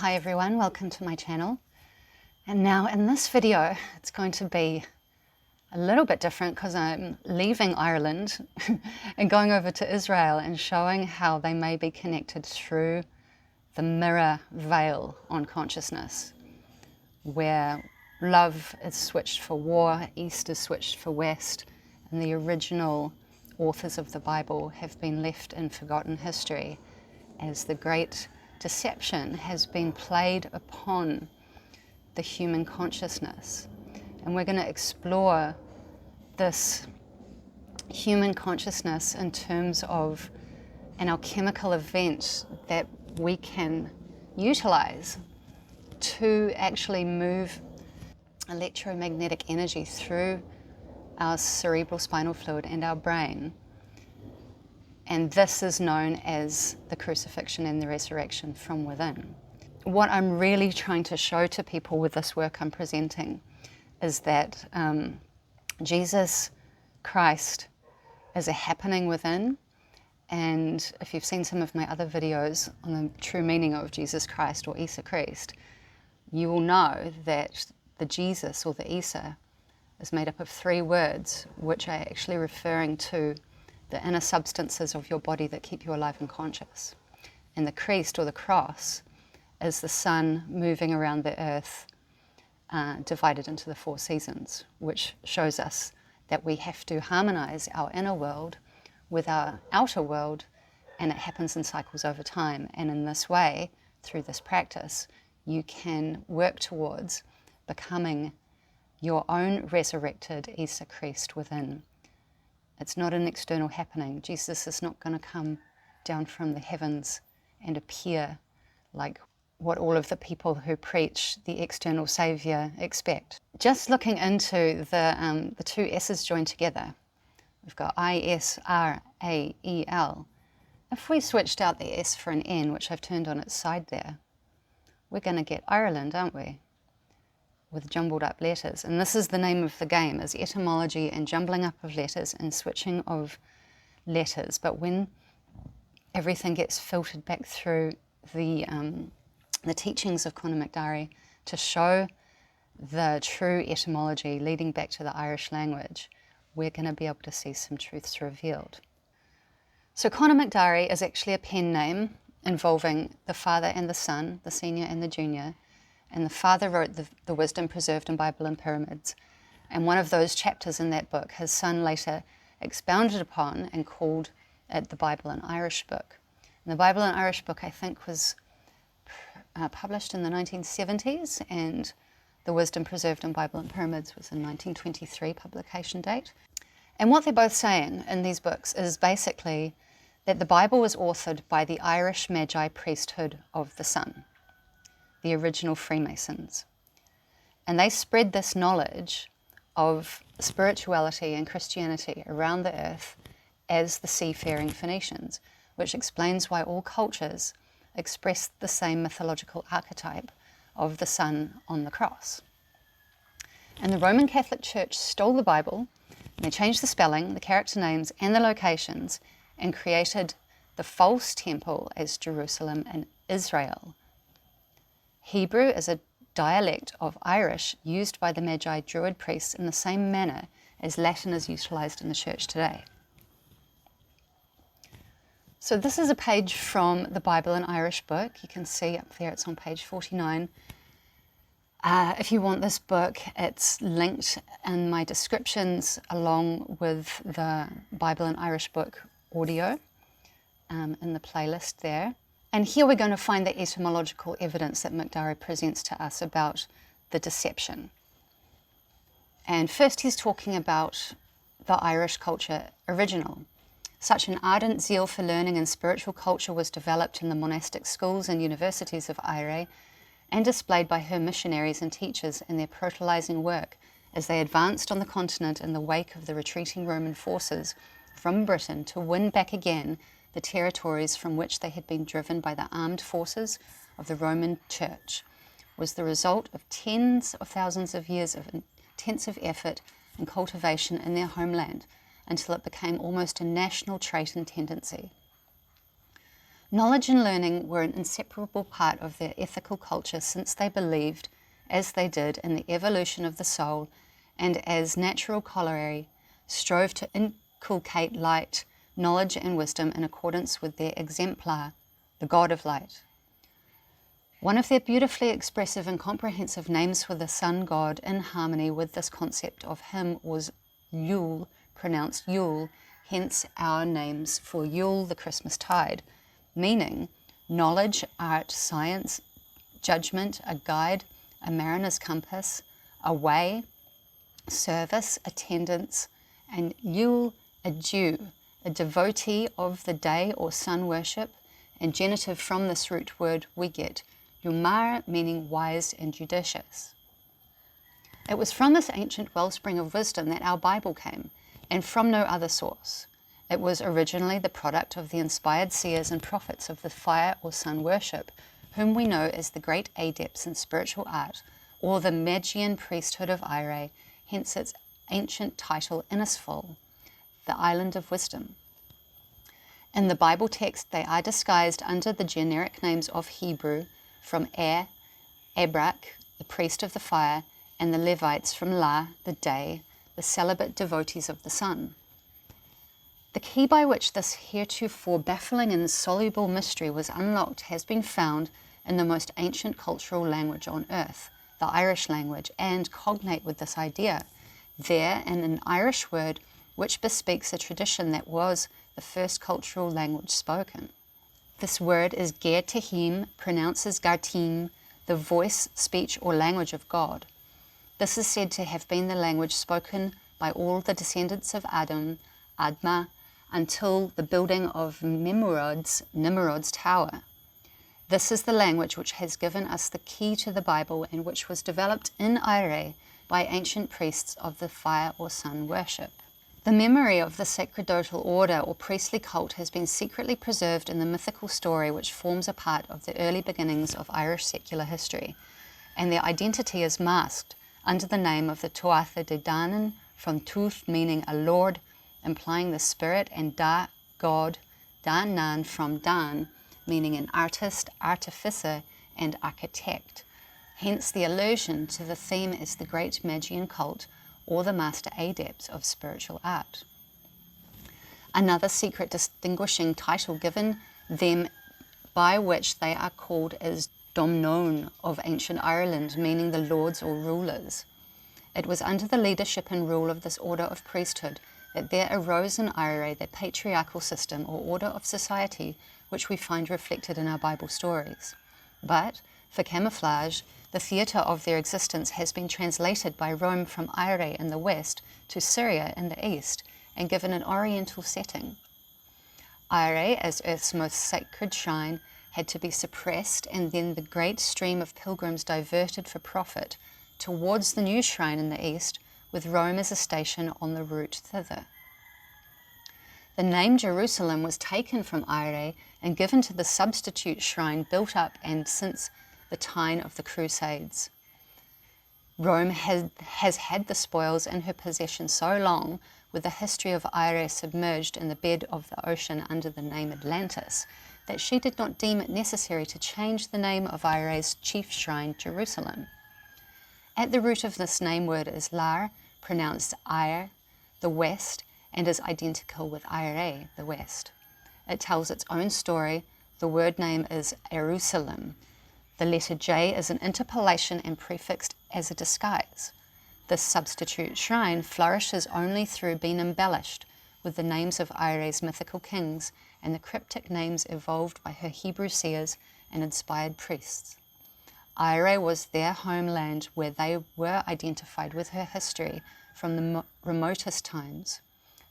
Hi everyone, welcome to my channel. And now in this video, it's going to be a little bit different because I'm leaving Ireland and going over to Israel and showing how they may be connected through the mirror veil on consciousness, where love is switched for war, east is switched for west, and the original authors of the Bible have been left in forgotten history as the great deception has been played upon the human consciousness. And we're going to explore this human consciousness in terms of an alchemical event that we can utilize to actually move electromagnetic energy through our cerebral spinal fluid and our brain. And this is known as the crucifixion and the resurrection from within. What I'm really trying to show to people with this work I'm presenting is that Jesus Christ is a happening within. And if you've seen some of my other videos on the true meaning of Jesus Christ or Iesa Christ, you will know that the Jesus or the Iesa is made up of three words, which are actually referring to the inner substances of your body that keep you alive and conscious. And the Christ or the cross is the sun moving around the earth, divided into the four seasons, which shows us that we have to harmonize our inner world with our outer world, and it happens in cycles over time. And in this way, through this practice, you can work towards becoming your own resurrected Iesa Christ within. It's not an external happening. Jesus is not going to come down from the heavens and appear like what all of the people who preach the external Saviour expect. Just looking into the two S's joined together, we've got I-S-R-A-E-L. If we switched out the S for an N, which I've turned on its side there, we're going to get Ireland, aren't we? With jumbled up letters. And this is the name of the game, is etymology and jumbling up of letters and switching of letters. But when everything gets filtered back through the teachings of Conor MacDari to show the true etymology leading back to the Irish language, we're going to be able to see some truths revealed. So Conor MacDari is actually a pen name involving the father and the son, the senior and the junior. And the father wrote the wisdom preserved in Bible and Pyramids. And one of those chapters in that book, his son later expounded upon and called it the Bible and Irish book. And the Bible and Irish book, I think, was published in the 1970s, and the wisdom preserved in Bible and Pyramids was in 1923 publication date. And what they're both saying in these books is basically that the Bible was authored by the Irish Magi priesthood of the sun, the original Freemasons. And they spread this knowledge of spirituality and Christianity around the earth as the seafaring Phoenicians, which explains why all cultures express the same mythological archetype of the sun on the cross. And the Roman Catholic Church stole the Bible, and they changed the spelling, the character names, and the locations, and created the false temple as Jerusalem and Israel. Hebrew is a dialect of Irish used by the Magi Druid priests in the same manner as Latin is utilized in the church today. So this is a page from the Bible and Irish book. You can see up there, it's on page 49. If you want this book, it's linked in my descriptions along with the Bible and Irish book audio in the playlist there. And here we're going to find the etymological evidence that MacDari presents to us about the deception. And first he's talking about the Irish culture original. Such an ardent zeal for learning and spiritual culture was developed in the monastic schools and universities of Eire and displayed by her missionaries and teachers in their proselytizing work as they advanced on the continent in the wake of the retreating Roman forces from Britain to win back again the territories from which they had been driven by the armed forces of the Roman Church, was the result of tens of thousands of years of intensive effort and cultivation in their homeland until it became almost a national trait and tendency. Knowledge and learning were an inseparable part of their ethical culture, since they believed, as they did, in the evolution of the soul, and as natural corollary, strove to inculcate light, knowledge and wisdom in accordance with their exemplar, the God of Light. One of their beautifully expressive and comprehensive names for the sun god in harmony with this concept of him was Yule, pronounced Yule, hence our names for Yule, the Christmas tide, meaning knowledge, art, science, judgment, a guide, a mariner's compass, a way, service, attendance, and Yule, a Jew, a devotee of the day or sun worship, and genitive from this root word we get Yumar, meaning wise and judicious. It was from this ancient wellspring of wisdom that our Bible came, and from no other source. It was originally the product of the inspired seers and prophets of the fire or sun worship, whom we know as the great adepts in spiritual art, or the Magian priesthood of Iesa, hence its ancient title Innisful, the island of wisdom. In the Bible text, they are disguised under the generic names of Hebrew, from Abrak, the priest of the fire, and the Levites from La, the day, the celibate devotees of the sun. The key by which this heretofore baffling and insoluble mystery was unlocked has been found in the most ancient cultural language on earth, the Irish language, and cognate with this idea, there in an Irish word which bespeaks a tradition that was the first cultural language spoken. This word is Ger Tehim, pronounced as Gartim, the voice, speech, or language of God. This is said to have been the language spoken by all the descendants of Adam, Adma, until the building of Nimrod's tower. This is the language which has given us the key to the Bible and which was developed in Iesa by ancient priests of the fire or sun worship. The memory of the sacerdotal order or priestly cult has been secretly preserved in the mythical story which forms a part of the early beginnings of Irish secular history, and their identity is masked under the name of the Tuatha De Danann, from Tuath meaning a lord, implying the spirit, and Da, God, Danan from Dan, meaning an artist, artificer, and architect. Hence the allusion to the theme as the great Magian cult, or the master adepts of spiritual art. Another secret distinguishing title given them by which they are called is Domnone of ancient Ireland, meaning the lords or rulers. It was under the leadership and rule of this order of priesthood that there arose in Iesa the patriarchal system or order of society which we find reflected in our Bible stories. But, for camouflage, the theatre of their existence has been translated by Rome from Iesa in the west to Syria in the east and given an oriental setting. Iesa, as Earth's most sacred shrine, had to be suppressed and then the great stream of pilgrims diverted for profit towards the new shrine in the east, with Rome as a station on the route thither. The name Jerusalem was taken from Iesa and given to the substitute shrine built up and since the time of the Crusades. Rome has had the spoils in her possession so long, with the history of Iesa submerged in the bed of the ocean under the name Atlantis, that she did not deem it necessary to change the name of Iesa's chief shrine, Jerusalem. At the root of this name word is Lar, pronounced Ire, the west, and is identical with Iesa, the west. It tells its own story. The word name is Jerusalem. The letter J is an interpolation and prefixed as a disguise. This substitute shrine flourishes only through being embellished with the names of Iesa's mythical kings and the cryptic names evolved by her Hebrew seers and inspired priests. Iesa was their homeland where they were identified with her history from the remotest times.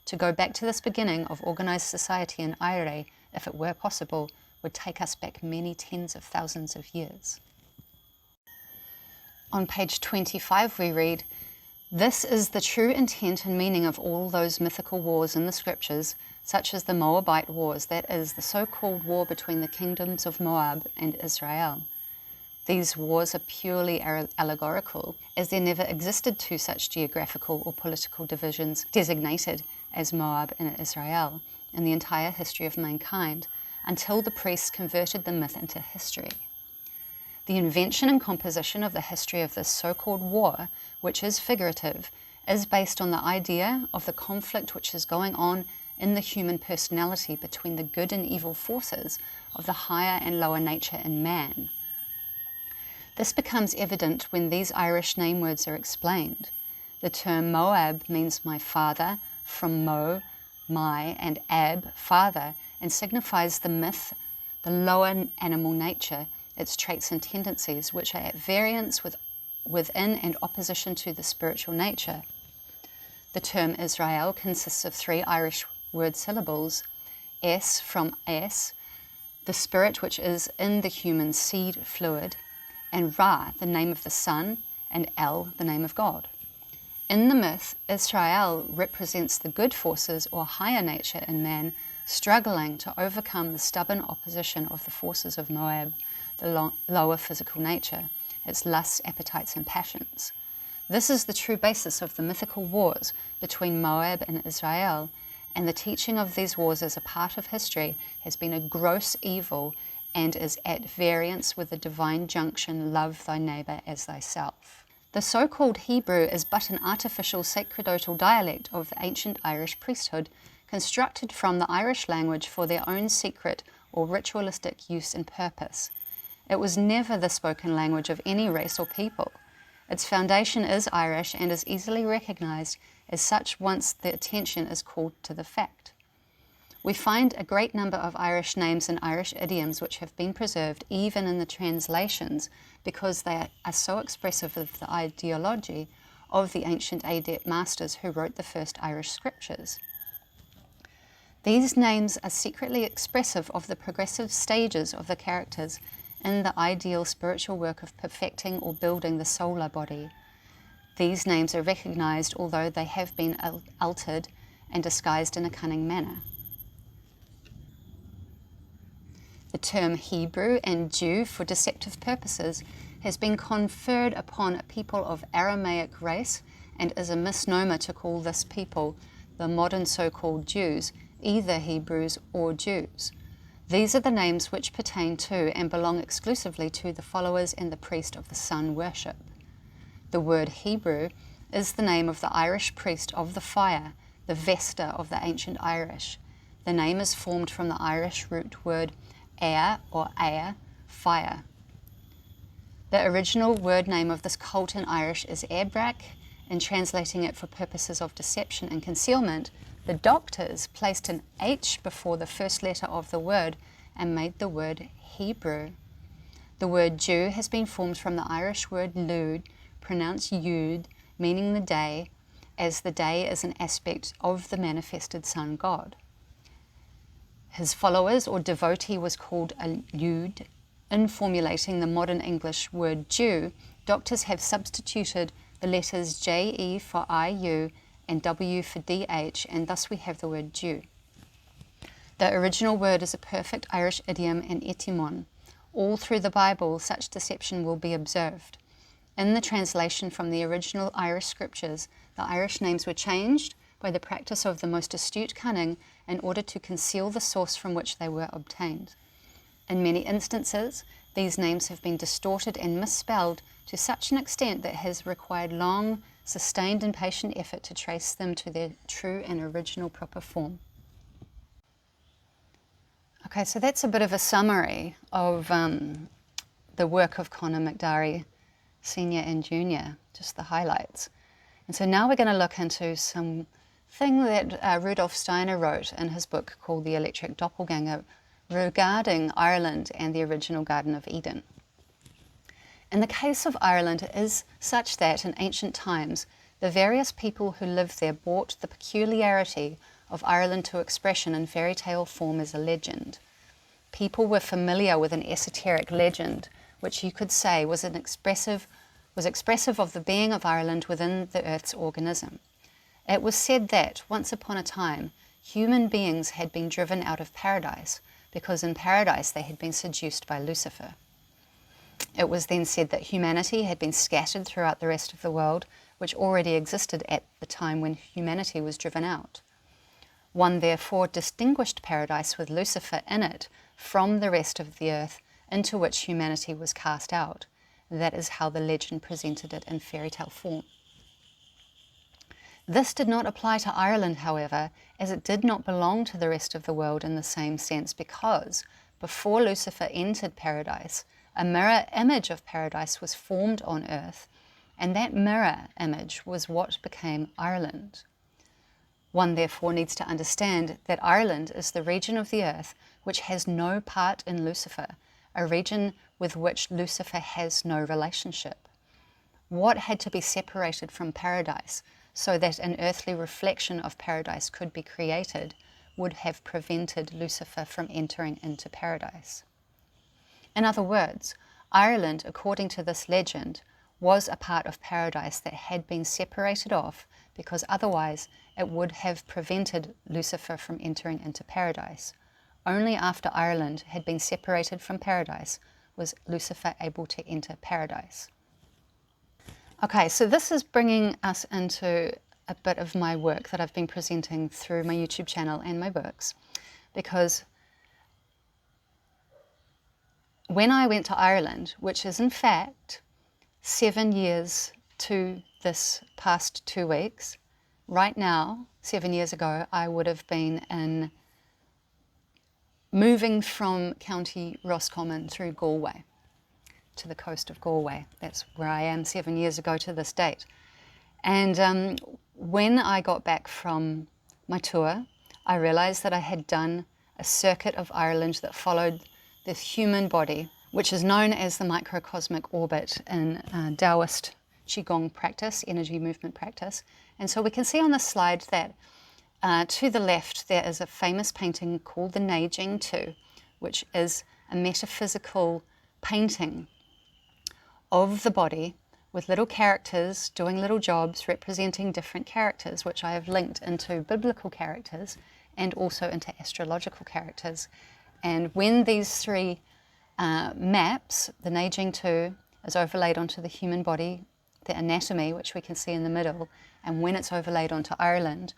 To go back to this beginning of organized society in Iesa, if it were possible, would take us back many tens of thousands of years. On page 25 we read, "This is the true intent and meaning of all those mythical wars in the scriptures, such as the Moabite wars, that is, the so-called war between the kingdoms of Moab and Israel. These wars are purely allegorical, as there never existed two such geographical or political divisions designated as Moab and Israel in the entire history of mankind, until the priests converted the myth into history. The invention and composition of the history of this so-called war, which is figurative, is based on the idea of the conflict which is going on in the human personality between the good and evil forces of the higher and lower nature in man. This becomes evident when these Irish name words are explained. The term Moab means my father, from Mo, my, and Ab, father, and signifies the myth, the lower animal nature, its traits and tendencies, which are at variance within and opposition to the spiritual nature. The term Israel consists of 3 Irish word syllables: Es from Es, the spirit which is in the human seed fluid, and Ra, the name of the sun, and El, the name of God. In the myth, Israel represents the good forces or higher nature in man, struggling to overcome the stubborn opposition of the forces of Moab, the lower physical nature, its lusts, appetites, and passions. This is the true basis of the mythical wars between Moab and Israel, and the teaching of these wars as a part of history has been a gross evil and is at variance with the divine junction, love thy neighbour as thyself. The so-called Hebrew is but an artificial sacerdotal dialect of the ancient Irish priesthood, constructed from the Irish language for their own secret or ritualistic use and purpose. It was never the spoken language of any race or people. Its foundation is Irish and is easily recognized as such once the attention is called to the fact. We find a great number of Irish names and Irish idioms which have been preserved even in the translations because they are so expressive of the ideology of the ancient adept masters who wrote the first Irish scriptures. These names are secretly expressive of the progressive stages of the characters in the ideal spiritual work of perfecting or building the solar body. These names are recognized although they have been altered and disguised in a cunning manner. The term Hebrew and Jew for deceptive purposes has been conferred upon a people of Aramaic race and is a misnomer to call this people, the modern so-called Jews, either Hebrews or Jews. These are the names which pertain to and belong exclusively to the followers and the priest of the sun worship. The word Hebrew is the name of the Irish priest of the fire, the Vesta of the ancient Irish. The name is formed from the Irish root word air or air, fire. The original word name of this cult in Irish is Ebrach, and translating it for purposes of deception and concealment, the doctors placed an H before the first letter of the word and made the word Hebrew. The word Jew has been formed from the Irish word lud, pronounced yud, meaning the day, as the day is an aspect of the manifested sun God. His followers or devotee was called a yud. In formulating the modern English word Jew, doctors have substituted the letters JE for IU and W for DH, and thus we have the word Jew. The original word is a perfect Irish idiom and etymon. All through the Bible, such deception will be observed. In the translation from the original Irish scriptures, the Irish names were changed by the practice of the most astute cunning in order to conceal the source from which they were obtained. In many instances, these names have been distorted and misspelled to such an extent that it has required long, sustained and patient effort to trace them to their true and original proper form. Okay, so that's a bit of a summary of the work of Conor MacDari, Senior and Junior, just the highlights. And so now we're going to look into something that Rudolf Steiner wrote in his book called The Electric Doppelganger regarding Ireland and the original Garden of Eden. In the case of Ireland, it is such that in ancient times, the various people who lived there brought the peculiarity of Ireland to expression in fairy tale form as a legend. People were familiar with an esoteric legend, which you could say was expressive of the being of Ireland within the earth's organism. It was said that, once upon a time, human beings had been driven out of paradise, because in paradise they had been seduced by Lucifer. It was then said that humanity had been scattered throughout the rest of the world, which already existed at the time when humanity was driven out. One therefore distinguished paradise with Lucifer in it from the rest of the earth into which humanity was cast out. That is how the legend presented it in fairy tale form. This did not apply to Ireland, however, as it did not belong to the rest of the world in the same sense, because before Lucifer entered paradise, a mirror image of paradise was formed on earth, and that mirror image was what became Ireland. One therefore needs to understand that Ireland is the region of the earth which has no part in Lucifer, a region with which Lucifer has no relationship. What had to be separated from paradise so that an earthly reflection of paradise could be created would have prevented Lucifer from entering into paradise. In other words, Ireland, according to this legend, was a part of paradise that had been separated off because otherwise it would have prevented Lucifer from entering into paradise. Only after Ireland had been separated from paradise was Lucifer able to enter paradise. Okay, so this is bringing us into a bit of my work that I've been presenting through my YouTube channel and my books, because when I went to Ireland, which is in fact 7 years to this past 2 weeks, right now, 7 years ago, I would have been moving from County Roscommon through Galway to the coast of Galway. That's where I am 7 years ago to this date. And when I got back from my tour, I realized that I had done a circuit of Ireland that followed this human body, which is known as the microcosmic orbit in Taoist Qigong practice, energy movement practice. And so we can see on the slide that to the left there is a famous painting called the Neiging Tu, which is a metaphysical painting of the body with little characters doing little jobs representing different characters, which I have linked into biblical characters and also into astrological characters. And when these three maps, the Neiging Tu is overlaid onto the human body, the anatomy, which we can see in the middle, and when it's overlaid onto Ireland,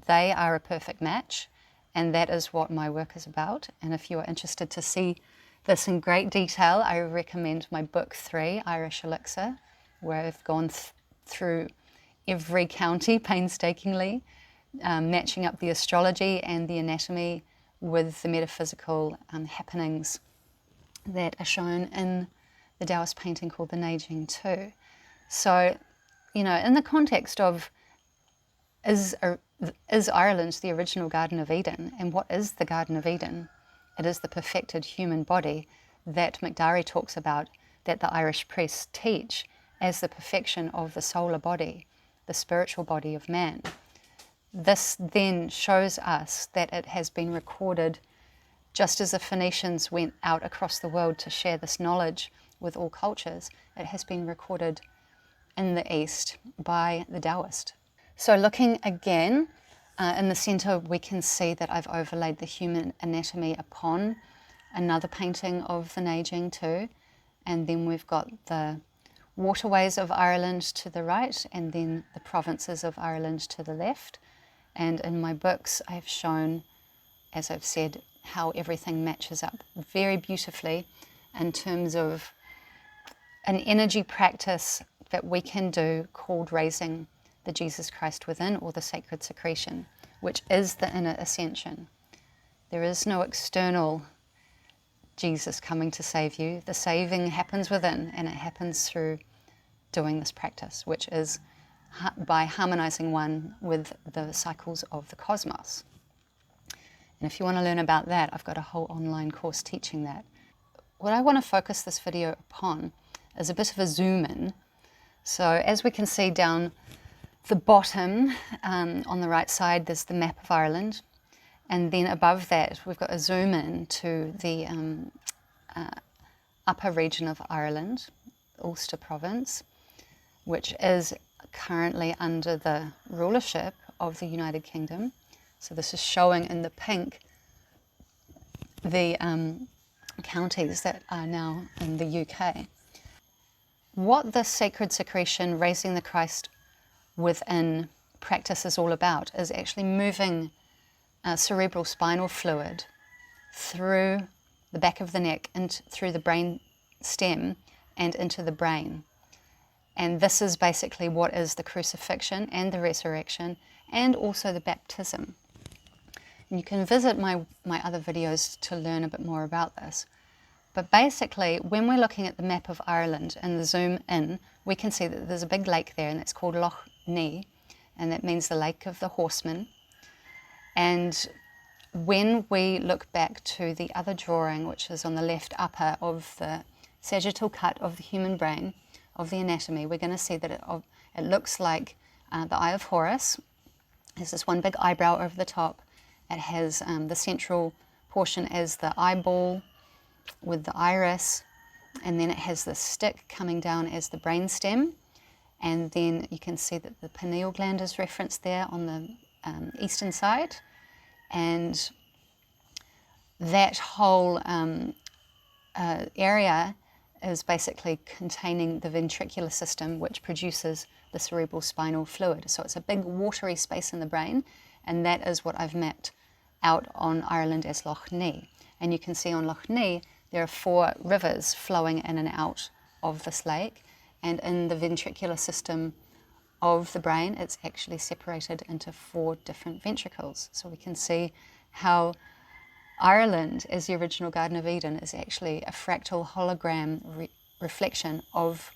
they are a perfect match, and that is what my work is about. And if you are interested to see this in great detail, I recommend my book 3, Irish Elixir, where I've gone through every county painstakingly, matching up the astrology and the anatomy with the metaphysical happenings that are shown in the Taoist painting called the Neiging Tu. So, you know, in the context of is Ireland the original Garden of Eden? And what is the Garden of Eden? It is the perfected human body that MacDari talks about, that the Irish priests teach as the perfection of the solar body, the spiritual body of man. This then shows us that it has been recorded, just as the Phoenicians went out across the world to share this knowledge with all cultures, it has been recorded in the East by the Taoist. So looking again, in the center we can see that I've overlaid the human anatomy upon another painting of the Neiging Tu, and then we've got the waterways of Ireland to the right, and then the provinces of Ireland to the left. And in my books I've shown, as I've said, how everything matches up very beautifully in terms of an energy practice that we can do called raising the Jesus Christ within, or the sacred secretion, which is the inner ascension. There is no external Jesus coming to save you. The saving happens within, and it happens through doing this practice, which is by harmonizing one with the cycles of the cosmos. And if you want to learn about that, I've got a whole online course teaching that. What I want to focus this video upon is a bit of a zoom in. So as we can see down the bottom, on the right side, there's the map of Ireland. And then above that, we've got a zoom in to the upper region of Ireland, Ulster province, which is currently under the rulership of the United Kingdom. So this is showing in the pink the counties that are now in the UK. What the sacred secretion, raising the Christ within practice is all about is actually moving cerebral spinal fluid through the back of the neck, and through the brain stem and into the brain. And this is basically what is the crucifixion and the resurrection, and also the baptism. And you can visit my other videos to learn a bit more about this. But basically, when we're looking at the map of Ireland and the zoom in, we can see that there's a big lake there, and it's called Loch Ness, and that means the Lake of the Horsemen. And when we look back to the other drawing, which is on the left upper of the sagittal cut of the human brain, of the anatomy, we're going to see that it looks like the Eye of Horus. There's this one big eyebrow over the top. It has the central portion as the eyeball with the iris, and then it has the stick coming down as the brain stem, and then you can see that the pineal gland is referenced there on the eastern side, and that whole area is basically containing the ventricular system, which produces the cerebral spinal fluid. So it's a big watery space in the brain, and that is what I've mapped out on Ireland as Loch Ness. And you can see on Loch Ness there are 4 rivers flowing in and out of this lake, and in the ventricular system of the brain it's actually separated into 4 different ventricles. So we can see how Ireland, as the original Garden of Eden, is actually a fractal hologram reflection of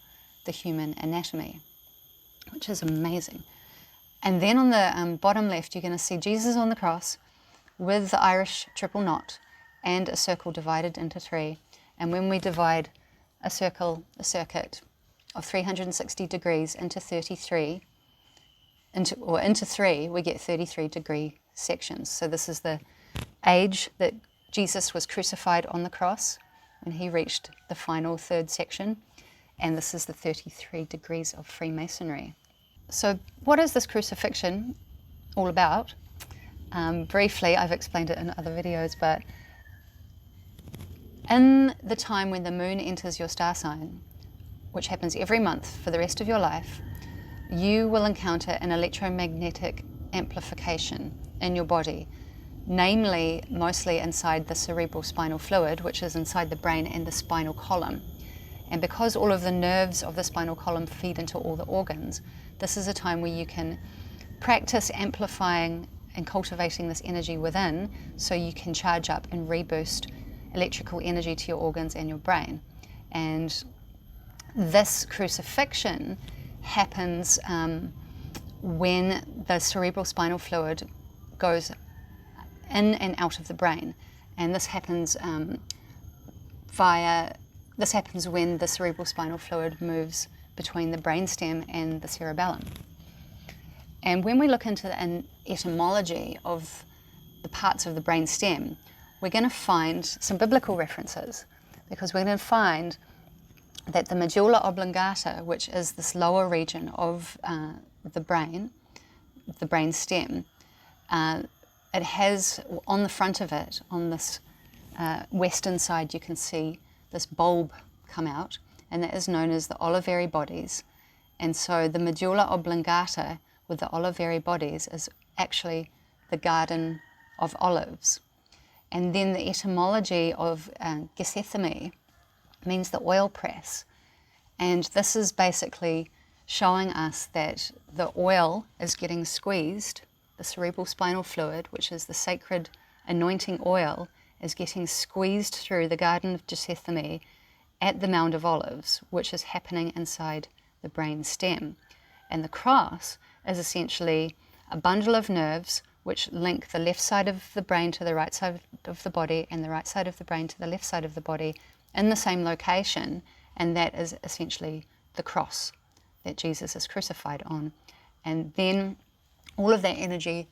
the human anatomy, which is amazing. And then on the bottom left, you're going to see Jesus on the cross with the Irish triple knot and a circle divided into 3. And when we divide a circuit of 360 degrees into 33, into 3, we get 33-degree sections. So this is the age that Jesus was crucified on the cross when he reached the final 3rd section, and this is the 33 degrees of Freemasonry. So what is this crucifixion all about? Briefly, I've explained it in other videos, but in the time when the moon enters your star sign, which happens every month for the rest of your life, you will encounter an electromagnetic amplification in your body, namely mostly inside the cerebral spinal fluid, which is inside the brain and the spinal column. And because all of the nerves of the spinal column feed into all the organs, this is a time where you can practice amplifying and cultivating this energy within, so you can charge up and reboost electrical energy to your organs and your brain. And this crucifixion happens when the cerebral spinal fluid goes in and out of the brain, and this happens when the cerebral spinal fluid moves between the brainstem and the cerebellum. And when we look into an etymology of the parts of the brainstem, we're going to find some biblical references, because we're going to find that the medulla oblongata, which is this lower region of the brain stem, it has on the front of it, on this western side, you can see this bulb come out, and that is known as the olivary bodies. And so the medulla oblongata with the olivary bodies is actually the Garden of Olives. And then the etymology of Gethsemane means the oil press. And this is basically showing us that the oil is getting squeezed, the cerebral spinal fluid, which is the sacred anointing oil, is getting squeezed through the Garden of Gethsemane at the Mount of Olives, which is happening inside the brain stem. And the cross is essentially a bundle of nerves which link the left side of the brain to the right side of the body, and the right side of the brain to the left side of the body in the same location, and that is essentially the cross that Jesus is crucified on. And then all of that energy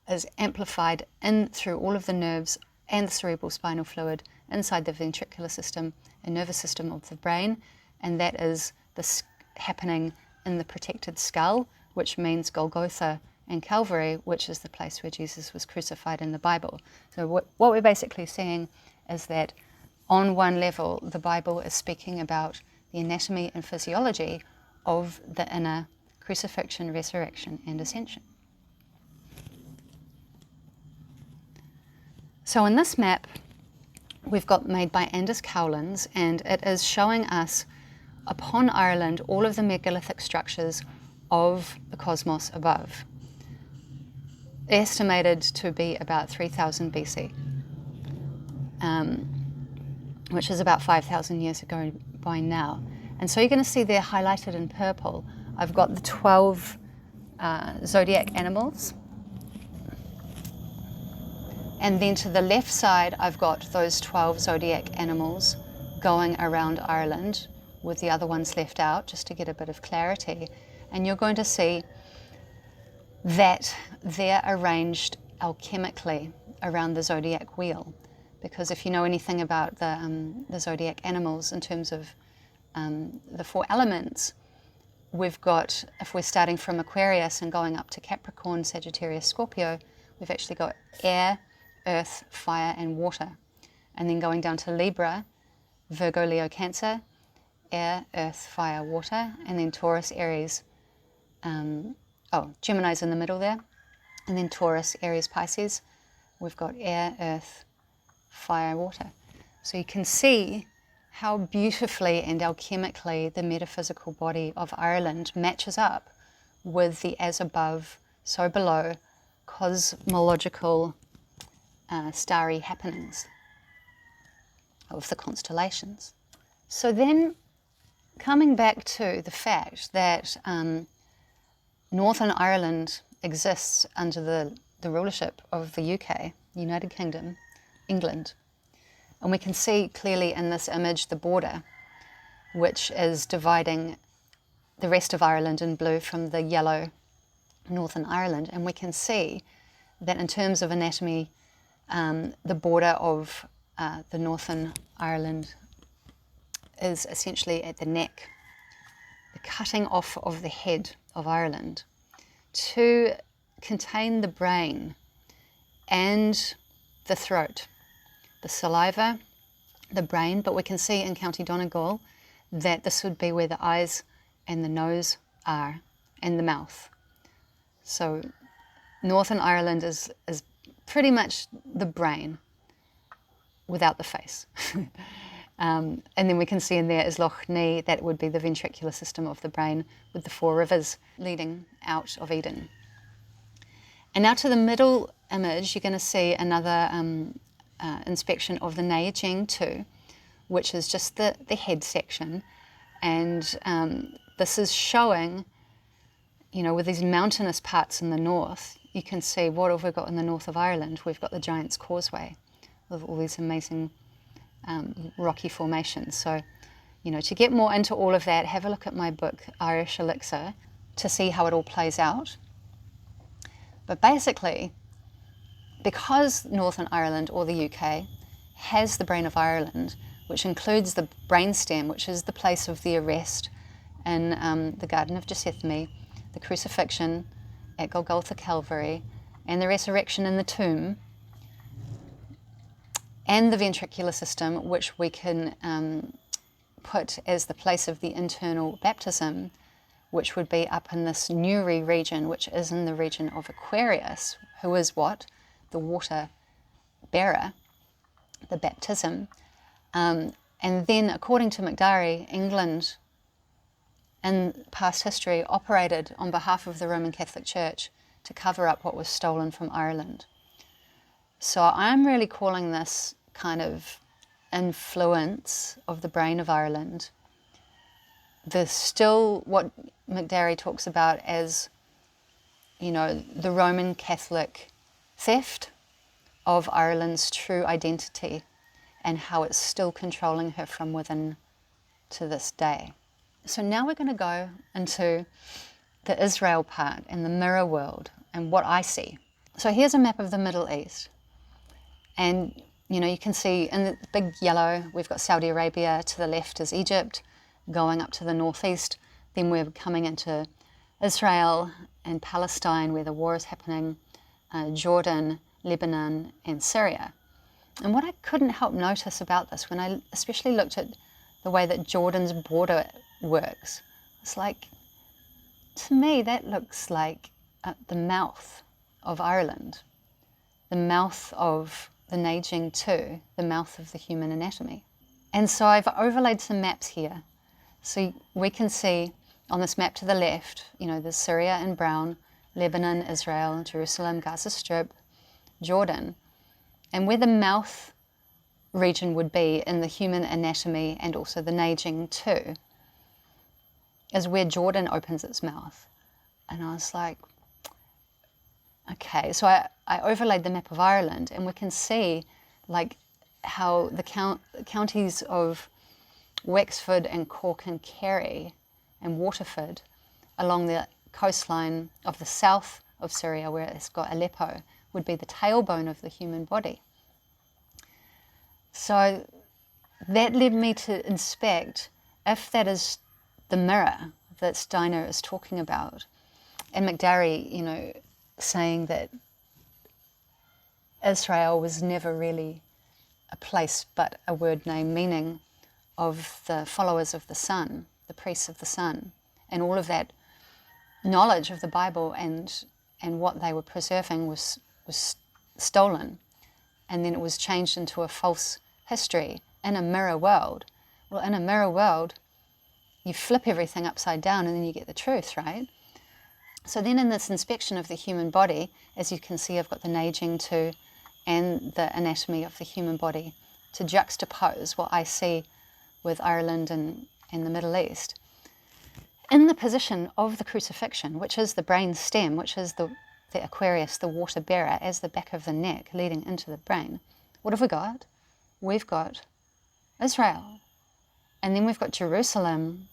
is amplified in through all of the nerves and the cerebral spinal fluid inside the ventricular system and nervous system of the brain, and that is happening in the protected skull, which means Golgotha and Calvary, which is the place where Jesus was crucified in the Bible. So what we're basically seeing is that on one level, the Bible is speaking about the anatomy and physiology of the inner crucifixion, resurrection, and ascension. So in this map, we've got made by Anders Cowlands, and it is showing us upon Ireland all of the megalithic structures of the cosmos above, estimated to be about 3000 BC, which is about 5,000 years ago by now. And so you're going to see there highlighted in purple, I've got the 12 zodiac animals. And then to the left side, I've got those 12 zodiac animals going around Ireland with the other ones left out, just to get a bit of clarity. And you're going to see that they're arranged alchemically around the zodiac wheel. Because if you know anything about the zodiac animals in terms of the 4 elements, we've got, if we're starting from Aquarius and going up to Capricorn, Sagittarius, Scorpio, we've actually got air, earth, fire, and water. And then going down to Libra, Virgo, Leo, Cancer, air, earth, fire, water, and then Taurus, Aries, Gemini's in the middle there, and then Taurus, Aries, Pisces, we've got air, earth, fire, water. So you can see how beautifully and alchemically the metaphysical body of Ireland matches up with the as above, so below cosmological starry happenings of the constellations. So then, coming back to the fact that Northern Ireland exists under the rulership of the UK, United Kingdom, England, and we can see clearly in this image the border, which is dividing the rest of Ireland in blue from the yellow Northern Ireland, and we can see that in terms of anatomy, the border of the Northern Ireland is essentially at the neck, the cutting off of the head of Ireland to contain the brain and the throat, the saliva, the brain, but we can see in County Donegal that this would be where the eyes and the nose are, and the mouth. So Northern Ireland is pretty much the brain without the face. And then we can see in there is Loch Ness, that would be the ventricular system of the brain with the 4 rivers leading out of Eden. And now to the middle image, you're going to see another inspection of the Neiging too, which is just the head section. And this is showing, you know, with these mountainous parts in the north, you can see what have we got in the north of Ireland. We've got the Giant's Causeway with all these amazing rocky formations. So, you know, to get more into all of that, have a look at my book, Irish Elixir, to see how it all plays out. But basically, because Northern Ireland, or the UK, has the brain of Ireland, which includes the brainstem, which is the place of the arrest in the Garden of Gethsemane, the crucifixion at Golgotha Calvary, and the resurrection in the tomb, and the ventricular system, which we can put as the place of the internal baptism, which would be up in this Newry region, which is in the region of Aquarius, who is what? The water bearer, the baptism. And then, according to MacDari, England in past history operated on behalf of the Roman Catholic Church to cover up what was stolen from Ireland. So I'm really calling this kind of influence of the brain of Ireland, there's still what MacDari talks about as, you know, the Roman Catholic theft of Ireland's true identity and how it's still controlling her from within to this day. So now we're going to go into the Israel part and the mirror world and what I see. So here's a map of the Middle East. And, you know, you can see in the big yellow, we've got Saudi Arabia. To the left is Egypt, going up to the northeast. Then we're coming into Israel and Palestine, where the war is happening, Jordan, Lebanon, and Syria. And what I couldn't help notice about this, when I especially looked at the way that Jordan's border works, it's like, to me, that looks like the mouth of Ireland, the mouth of the Naging to the mouth of the human anatomy. And so I've overlaid some maps here. So we can see on this map to the left, there's Syria in brown, Lebanon, Israel, Jerusalem, Gaza Strip, Jordan. And where the mouth region would be in the human anatomy and also the Naging too, is where Jordan opens its mouth. And I was like, okay, so I overlaid the map of Ireland, and we can see like how the counties of Wexford and Cork and Kerry and Waterford along the coastline of the south of Syria, where it's got Aleppo, would be the tailbone of the human body. So that led me to inspect if that is the mirror that Steiner is talking about. And MacDari, saying that Israel was never really a place but a word name, meaning of the followers of the sun, the priests of the sun, and all of that knowledge of the Bible and what they were preserving was stolen, and then it was changed into a false history in a mirror world. Well, in a mirror world, you flip everything upside down and then you get the truth, right? So then in this inspection of the human body, as you can see, I've got the Naging to and the anatomy of the human body to juxtapose what I see with Ireland and the Middle East. In the position of the crucifixion, which is the brain stem, which is the Aquarius, the water bearer, as the back of the neck leading into the brain, what have we got? We've got Israel, and then we've got Jerusalem,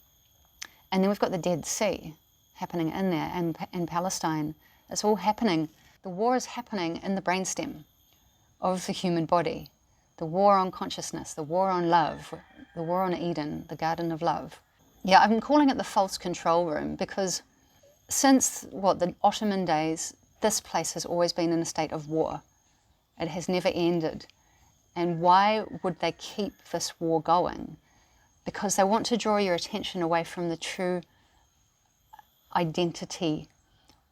and then we've got the Dead Sea happening in there, and in Palestine. It's all happening. The war is happening in the brainstem of the human body. The war on consciousness, the war on love, the war on Eden, the garden of love. Yeah, I'm calling it the false control room because since, the Ottoman days, this place has always been in a state of war. It has never ended. And why would they keep this war going? Because they want to draw your attention away from the true identity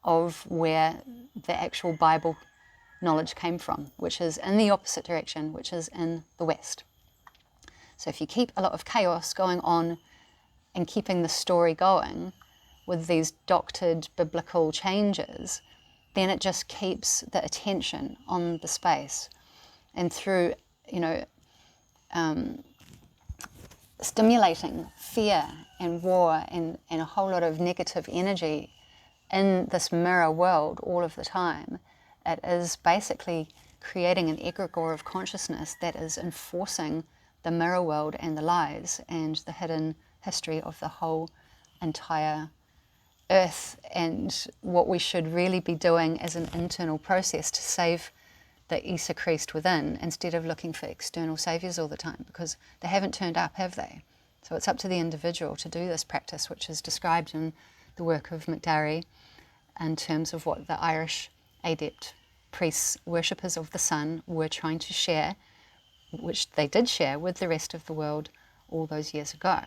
of where the actual Bible knowledge came from, which is in the opposite direction, which is in the West. So if you keep a lot of chaos going on and keeping the story going with these doctored biblical changes, then it just keeps the attention on the space. And through, stimulating fear and war and a whole lot of negative energy in this mirror world all of the time, it is basically creating an egregore of consciousness that is enforcing the mirror world and the lies and the hidden history of the whole entire earth, and what we should really be doing as an internal process to save the Iesa Christ within, instead of looking for external saviors all the time, because they haven't turned up, have they? So it's up to the individual to do this practice, which is described in the work of MacDari in terms of what the Irish adept priests, worshippers of the sun, were trying to share, which they did share with the rest of the world all those years ago.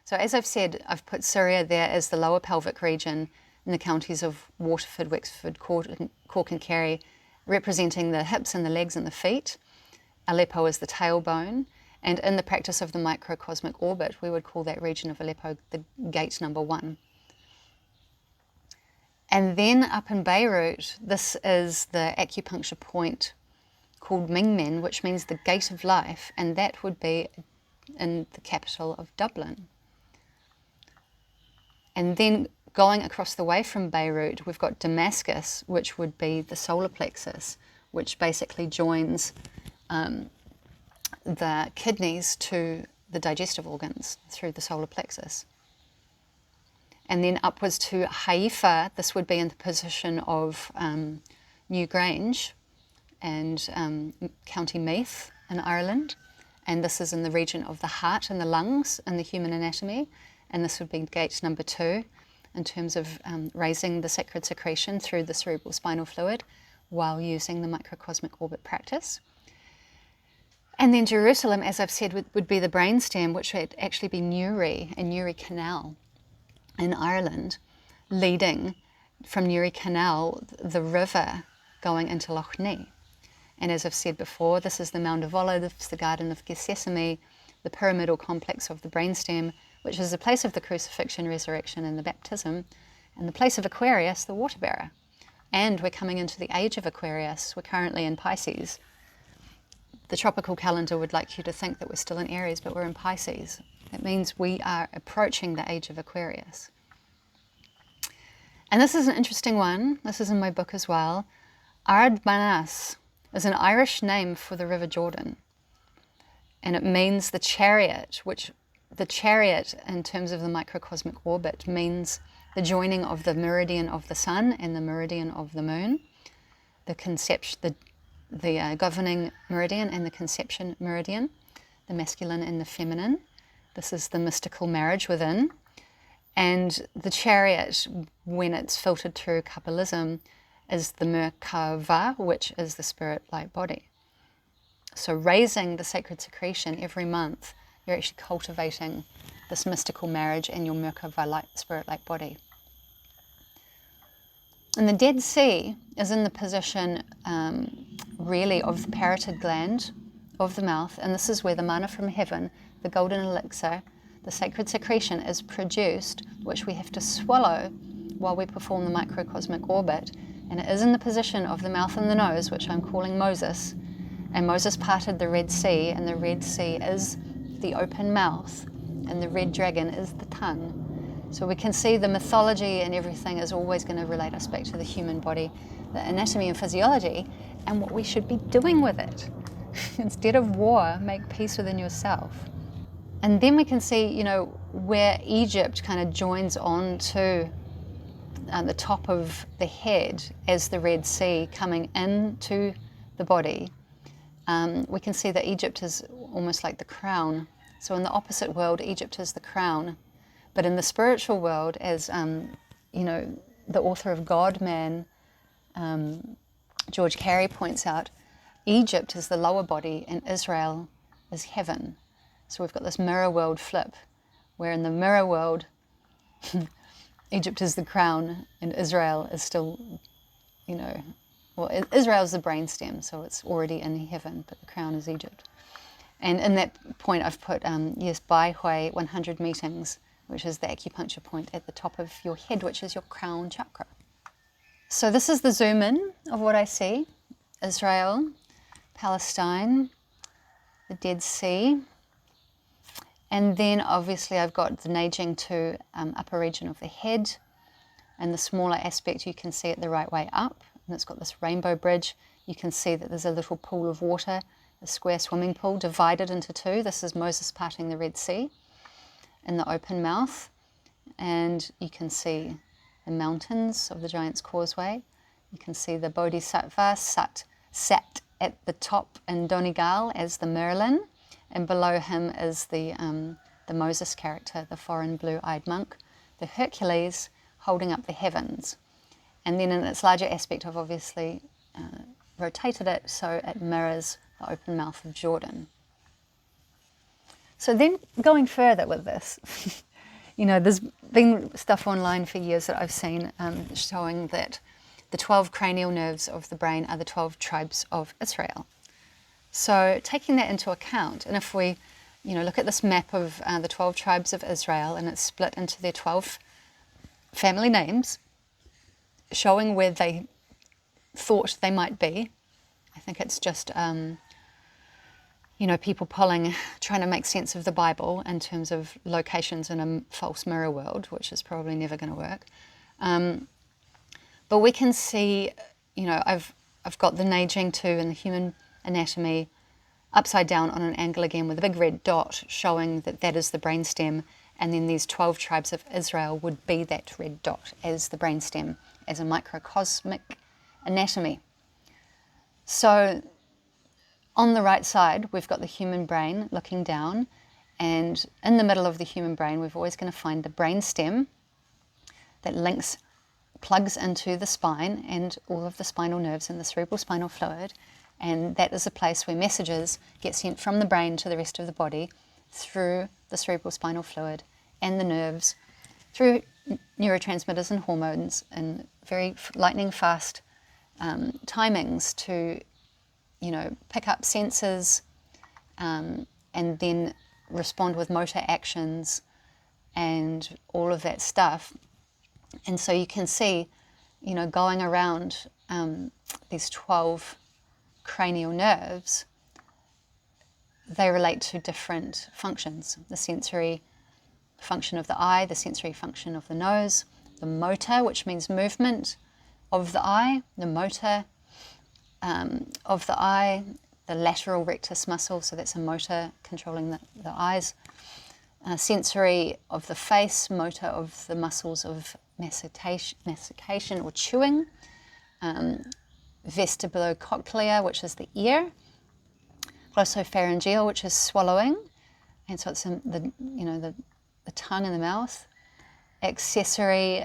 So as I've said, I've put Syria there as the lower pelvic region in the counties of Waterford, Wexford, Cork and Kerry, representing the hips and the legs and the feet. Aleppo is the tailbone, and in the practice of the microcosmic orbit, we would call that region of Aleppo the gate number 1. And then up in Beirut, this is the acupuncture point called Mingmen, which means the gate of life, and that would be in the capital of Dublin. And then going across the way from Beirut, we've got Damascus, which would be the solar plexus, which basically joins the kidneys to the digestive organs through the solar plexus. And then upwards to Haifa, this would be in the position of Newgrange and County Meath in Ireland. And this is in the region of the heart and the lungs in the human anatomy. And this would be gate number 2 in terms of raising the sacred secretion through the cerebral spinal fluid while using the microcosmic orbit practice. And then Jerusalem, as I've said, would be the brainstem, which would actually be Newry and Newry Canal in Ireland, leading from Newry Canal, the river going into Loch Ness. And as I've said before, this is the Mount of Olives, the Garden of Gethsemane, the pyramidal complex of the brainstem, which is the place of the crucifixion, resurrection, and the baptism, and the place of Aquarius, the water bearer. And we're coming into the age of Aquarius. We're currently in Pisces. The tropical calendar would like you to think that we're still in Aries, but we're in Pisces. That means we are approaching the age of Aquarius. And this is an interesting one. This is in my book as well. Ardmanas is an Irish name for the River Jordan. And it means the chariot, which the chariot in terms of the microcosmic orbit means the joining of the meridian of the sun and the meridian of the moon, the conception, the governing meridian and the conception meridian, the masculine and the feminine. This is the mystical marriage within. And the chariot, when it's filtered through Kabbalism, is the Merkava, which is the spirit light body. So raising the sacred secretion every month, you're actually cultivating this mystical marriage in your Merkava light, spirit light body. And the Dead Sea is in the position really of the parotid gland of the mouth, and this is where the manna from heaven, the golden elixir, the sacred secretion is produced, which we have to swallow while we perform the microcosmic orbit. And it is in the position of the mouth and the nose, which I'm calling Moses. And Moses parted the Red Sea, and the Red Sea is the open mouth, and the red dragon is the tongue. So we can see the mythology and everything is always going to relate us back to the human body, the anatomy and physiology, and what we should be doing with it. Instead of war, make peace within yourself. And then we can see, you know, where Egypt kind of joins on to the top of the head as the Red Sea coming into the body. We can see that Egypt is almost like the crown. So in the opposite world, Egypt is the crown. But in the spiritual world, as you know, the author of God Man, George Carey points out, Egypt is the lower body and Israel is heaven. So we've got this mirror world flip, where in the mirror world, Egypt is the crown and Israel is still, you know, well, Israel is the brainstem, so it's already in heaven, but the crown is Egypt. And in that point, I've put, yes, Bai Hui 100 meetings, which is the acupuncture point at the top of your head, which is your crown chakra. So this is the zoom in of what I see. Israel, Palestine, the Dead Sea. And then obviously I've got the Neijing to upper region of the head, and the smaller aspect you can see it the right way up, and it's got this rainbow bridge. You can see that there's a little pool of water, a square swimming pool divided into two. This is Moses parting the Red Sea in the open mouth, and you can see the mountains of the Giant's Causeway. You can see the Bodhisattva sat at the top in Donegal as the Merlin, and below him is the Moses character, the foreign blue-eyed monk, the Hercules holding up the heavens. And then in its larger aspect, I've obviously rotated it so it mirrors the open mouth of Jordan. So then going further with this, you know, there's been stuff online for years that I've seen showing that the 12 cranial nerves of the brain are the 12 tribes of Israel. So taking that into account, and if we, you know, look at this map of the 12 tribes of Israel, and it's split into their 12 family names, showing where they thought they might be. I think it's just, you know, people trying to make sense of the Bible in terms of locations in a false mirror world, which is probably never going to work. But we can see, you know, I've got the Neijing 2 in the human anatomy upside down on an angle again with a big red dot showing that that is the brainstem, and then these 12 tribes of Israel would be that red dot as the brainstem, as a microcosmic anatomy. So on the right side, we've got the human brain looking down, and in the middle of the human brain, we're always going to find the brainstem that plugs into the spine and all of the spinal nerves and the cerebral spinal fluid, and that is a place where messages get sent from the brain to the rest of the body through the cerebral spinal fluid and the nerves, through neurotransmitters and hormones in very lightning fast timings to pick up senses and then respond with motor actions and all of that stuff. And so you can see, going around these 12 cranial nerves, they relate to different functions. The sensory function of the eye, the sensory function of the nose, the motor, which means movement of the eye, the motor of the eye, the lateral rectus muscle, so that's a motor controlling the eyes, sensory of the face, motor of the muscles of mastication or chewing, vestibulocochlear, which is the ear, glossopharyngeal, which is swallowing, and so it's the tongue and the mouth, accessory,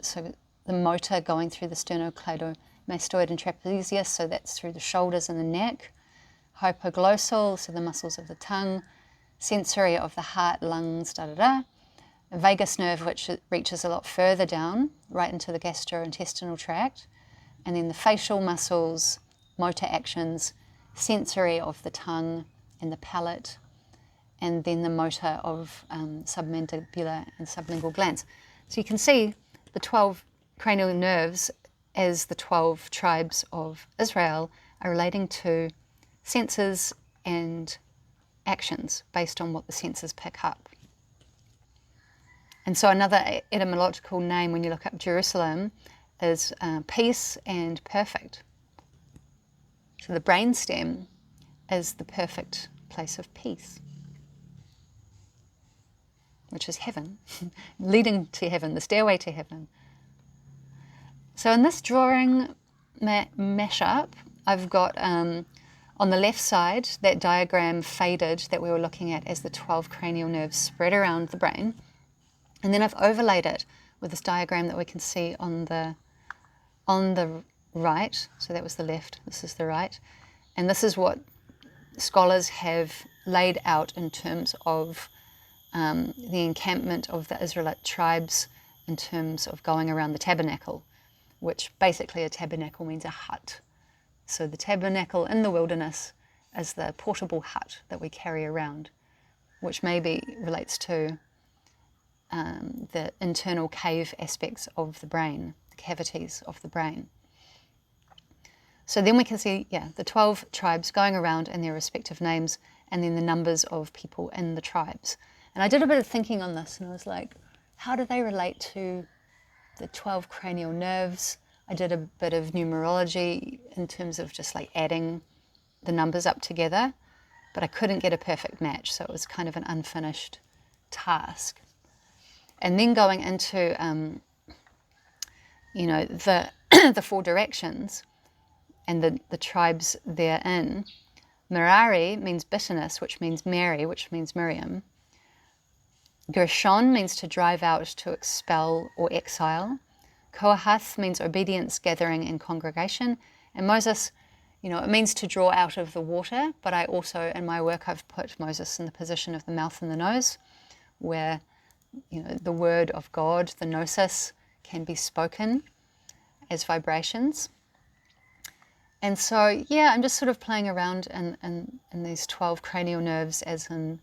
so the motor going through the sternocleidomastoid and trapezius, so that's through the shoulders and the neck, hypoglossal, so the muscles of the tongue, sensory of the heart, lungs, vagus nerve, which reaches a lot further down, right into the gastrointestinal tract, and then the facial muscles, motor actions, sensory of the tongue and the palate, and then the motor of submandibular and sublingual glands. So you can see the 12 cranial nerves as the 12 tribes of Israel are relating to senses and actions based on what the senses pick up. And so another etymological name when you look up Jerusalem is peace and perfect. So the brainstem is the perfect place of peace, which is heaven, leading to heaven, the stairway to heaven. So in this drawing mashup, I've got on the left side that diagram faded that we were looking at as the 12 cranial nerves spread around the brain. And then I've overlaid it with this diagram that we can see on the right. So that was the left, this is the right. And this is what scholars have laid out in terms of the encampment of the Israelite tribes in terms of going around the tabernacle, which basically a tabernacle means a hut. So the tabernacle in the wilderness is the portable hut that we carry around, which maybe relates to the internal cave aspects of the brain, the cavities of the brain. So then we can see, the 12 tribes going around in their respective names, and then the numbers of people in the tribes. And I did a bit of thinking on this, and I was like, how do they relate to the 12 cranial nerves? I did a bit of numerology in terms of just like adding the numbers up together, but I couldn't get a perfect match, so it was kind of an unfinished task. And then going into, the 4 directions and the tribes therein, Merari means bitterness, which means Mary, which means Miriam. Gershon means to drive out, to expel or exile. Kohath means obedience, gathering, and congregation. And Moses, it means to draw out of the water, but I also, in my work, I've put Moses in the position of the mouth and the nose, where, the word of God, the gnosis, can be spoken as vibrations. And so, I'm just sort of playing around in these 12 cranial nerves as in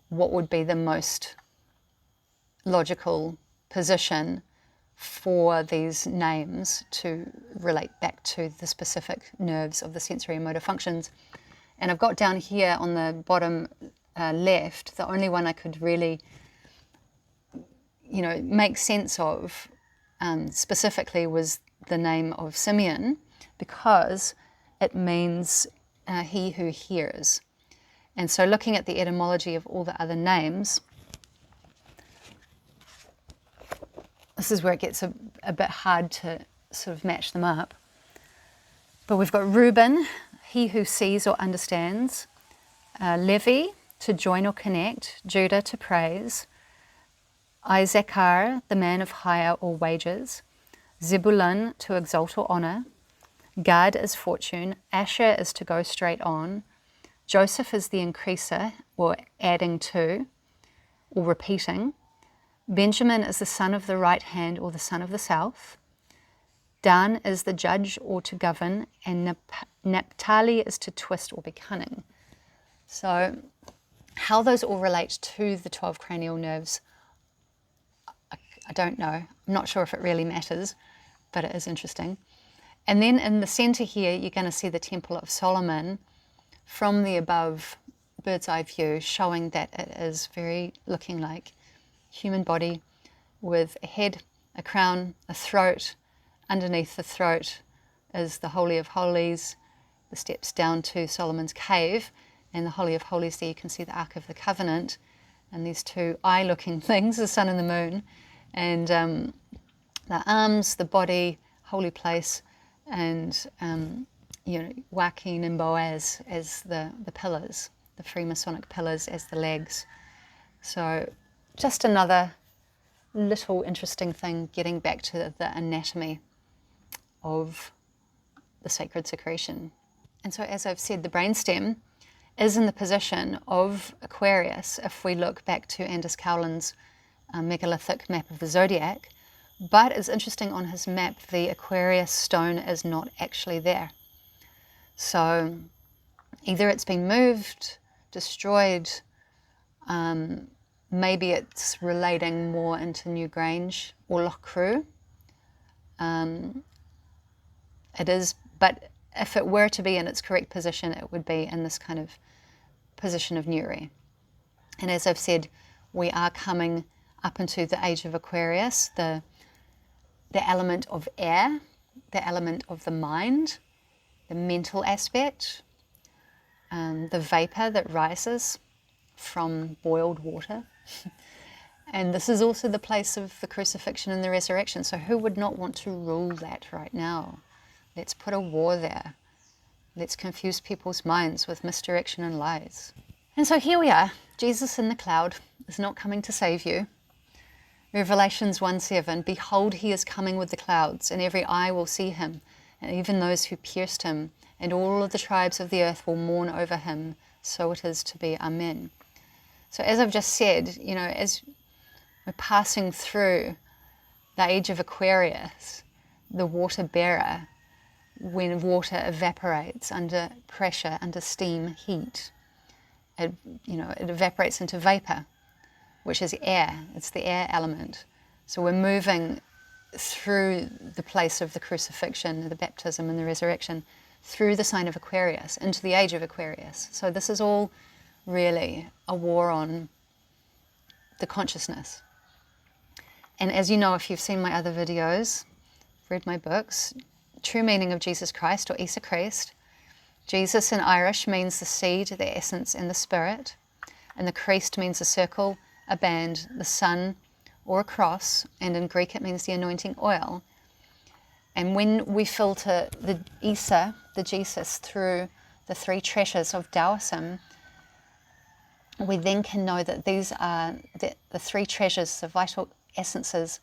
what would be the most logical position for these names to relate back to the specific nerves of the sensory and motor functions. And I've got down here on the bottom left, the only one I could really, make sense of specifically was the name of Simeon, because it means he who hears. And so looking at the etymology of all the other names, this is where it gets a bit hard to sort of match them up. But we've got Reuben, he who sees or understands. Levi, to join or connect. Judah, to praise. Issachar, the man of hire or wages. Zebulun, to exalt or honor. Gad is fortune. Asher is to go straight on. Joseph is the increaser, or adding to, or repeating. Benjamin is the son of the right hand or the son of the south. Dan is the judge or to govern, and Naphtali is to twist or be cunning. So how those all relate to the 12 cranial nerves, I don't know. I'm not sure if it really matters, but it is interesting. And then in the center here, you're going to see the Temple of Solomon from the above bird's eye view, showing that it is very looking like human body with a head, a crown, a throat. Underneath the throat is the Holy of Holies, the steps down to Solomon's cave, and the Holy of Holies there you can see the Ark of the Covenant, and these two eye-looking things, the sun and the moon, and the arms, the body, holy place, and Joachim and Boaz as the pillars, the Freemasonic pillars as the legs. So just another little interesting thing, getting back to the anatomy of the sacred secretion. And so, as I've said, the brainstem is in the position of Aquarius if we look back to Anders Cowland's megalithic map of the zodiac. But it's interesting, on his map the Aquarius stone is not actually there. So either it's been moved, destroyed, maybe it's relating more into Newgrange or Loughcrew. It is, but if it were to be in its correct position, it would be in this kind of position of Newry. And as I've said, we are coming up into the age of Aquarius, the element of air, the element of the mind, the mental aspect, the vapor that rises from boiled water. And this is also the place of the crucifixion and the resurrection. So who would not want to rule that right now? Let's put a war there. Let's confuse people's minds with misdirection and lies. And so here we are. Jesus in the cloud is not coming to save you. Revelations 1:7, behold, he is coming with the clouds, and every eye will see him, and even those who pierced him, and all of the tribes of the earth will mourn over him. So it is to be. Amen. So as I've just said, as we're passing through the age of Aquarius, the water bearer, when water evaporates under pressure, under steam, heat, it evaporates into vapor, which is air. It's the air element. So we're moving through the place of the crucifixion, the baptism and the resurrection, through the sign of Aquarius, into the age of Aquarius. So this is all really a war on the consciousness. And as you know, if you've seen my other videos, read my books, true meaning of Jesus Christ, or Iesa Chriost. Jesus in Irish means the seed, the essence and the spirit. And the Chriost means a circle, a band, the sun or a cross. And in Greek it means the anointing oil. And when we filter the Iesa, the Jesus, through the three treasures of Taoism, we then can know that these are the three treasures, the vital essences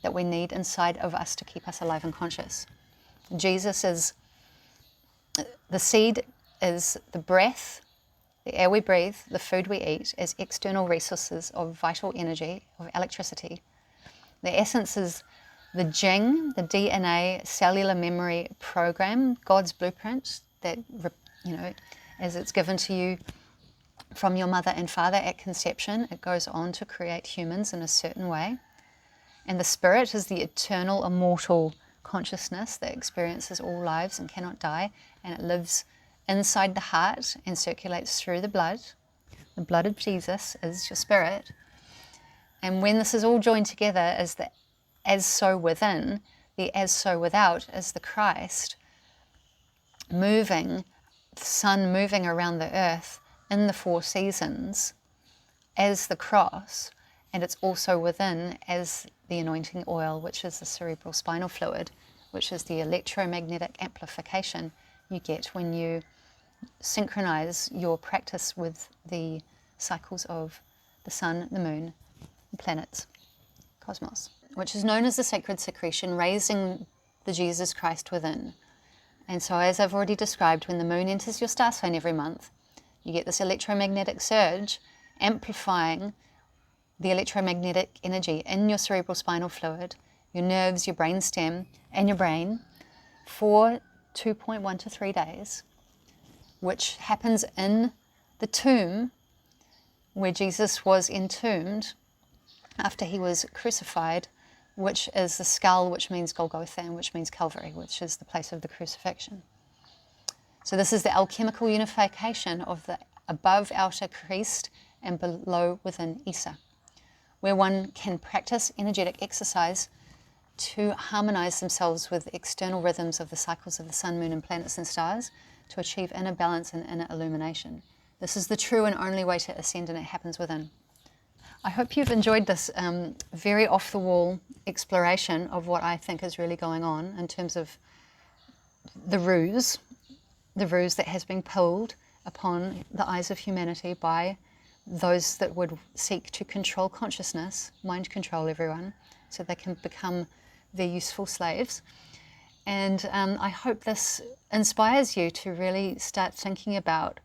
that we need inside of us to keep us alive and conscious. Jesus is the seed, is the breath, the air we breathe, the food we eat as external resources of vital energy, of electricity. The essence is the Jing, the DNA cellular memory program, God's blueprint that, as it's given to you from your mother and father at conception, it goes on to create humans in a certain way. And the spirit is the eternal, immortal consciousness that experiences all lives and cannot die, and it lives inside the heart and circulates through the blood. The blood of Jesus is your spirit. And when this is all joined together as the as so within, the as so without is the Christ moving, the sun moving around the earth in the four seasons as the cross, and it's also within as the anointing oil, which is the cerebral spinal fluid, which is the electromagnetic amplification you get when you synchronize your practice with the cycles of the sun, the moon, the planets, cosmos, which is known as the sacred secretion, raising the Jesus Christ within. And so, as I've already described, when the moon enters your star sign every month, you get this electromagnetic surge amplifying the electromagnetic energy in your cerebral spinal fluid, your nerves, your brainstem, and your brain for 2.1 to 3 days, which happens in the tomb where Jesus was entombed after he was crucified, which is the skull, which means Golgotha, and which means Calvary, which is the place of the crucifixion. So this is the alchemical unification of the above outer Chriost and below within Iesa, where one can practice energetic exercise to harmonize themselves with the external rhythms of the cycles of the sun, moon, and planets and stars to achieve inner balance and inner illumination. This is the true and only way to ascend, and it happens within. I hope you've enjoyed this very off-the-wall exploration of what I think is really going on in terms of the ruse that has been pulled upon the eyes of humanity by those that would seek to control consciousness, mind control everyone, so they can become their useful slaves. And I hope this inspires you to really start thinking about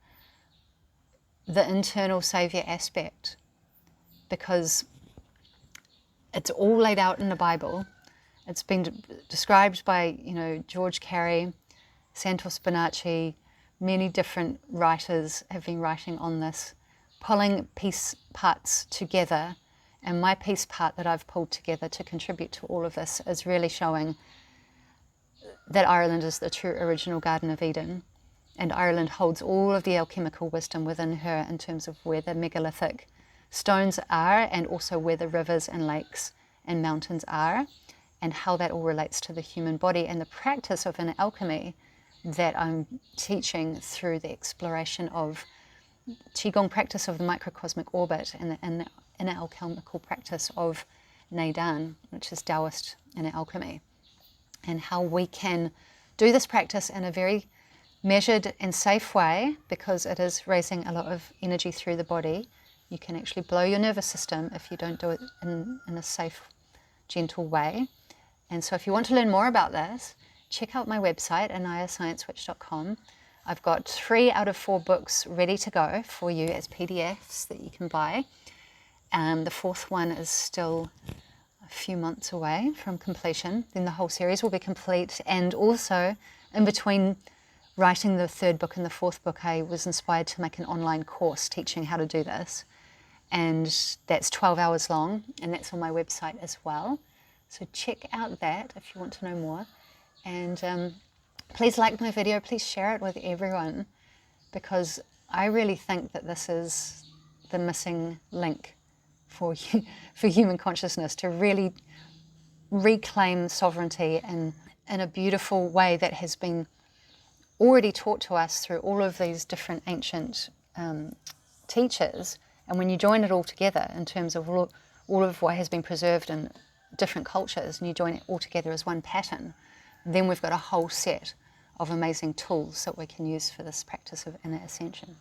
the internal savior aspect, because it's all laid out in the Bible. It's been described by, George Carey, Santos Bonacci, many different writers have been writing on this, pulling piece parts together. And my piece part that I've pulled together to contribute to all of this is really showing that Ireland is the true original Garden of Eden. And Ireland holds all of the alchemical wisdom within her in terms of where the megalithic stones are, and also where the rivers and lakes and mountains are, and how that all relates to the human body, and the practice of inner alchemy that I'm teaching through the exploration of Qigong practice of the microcosmic orbit and the inner alchemical practice of Neidan, which is Taoist inner alchemy, and how we can do this practice in a very measured and safe way, because it is raising a lot of energy through the body. You can actually blow your nervous system if you don't do it in a safe, gentle way. And so if you want to learn more about this, check out my website, anayasciencewitch.com. I've got 3 out of 4 books ready to go for you as PDFs that you can buy. The 4th one is still a few months away from completion. Then the whole series will be complete. And also, in between writing the 3rd book and the 4th book, I was inspired to make an online course teaching how to do this. And that's 12 hours long, and that's on my website as well. So check out that if you want to know more. And please like my video, please share it with everyone, because I really think that this is the missing link for human consciousness, to really reclaim sovereignty in a beautiful way that has been already taught to us through all of these different ancient teachers. And when you join it all together in terms of all of what has been preserved in different cultures, and you join it all together as one pattern, then we've got a whole set of amazing tools that we can use for this practice of inner ascension.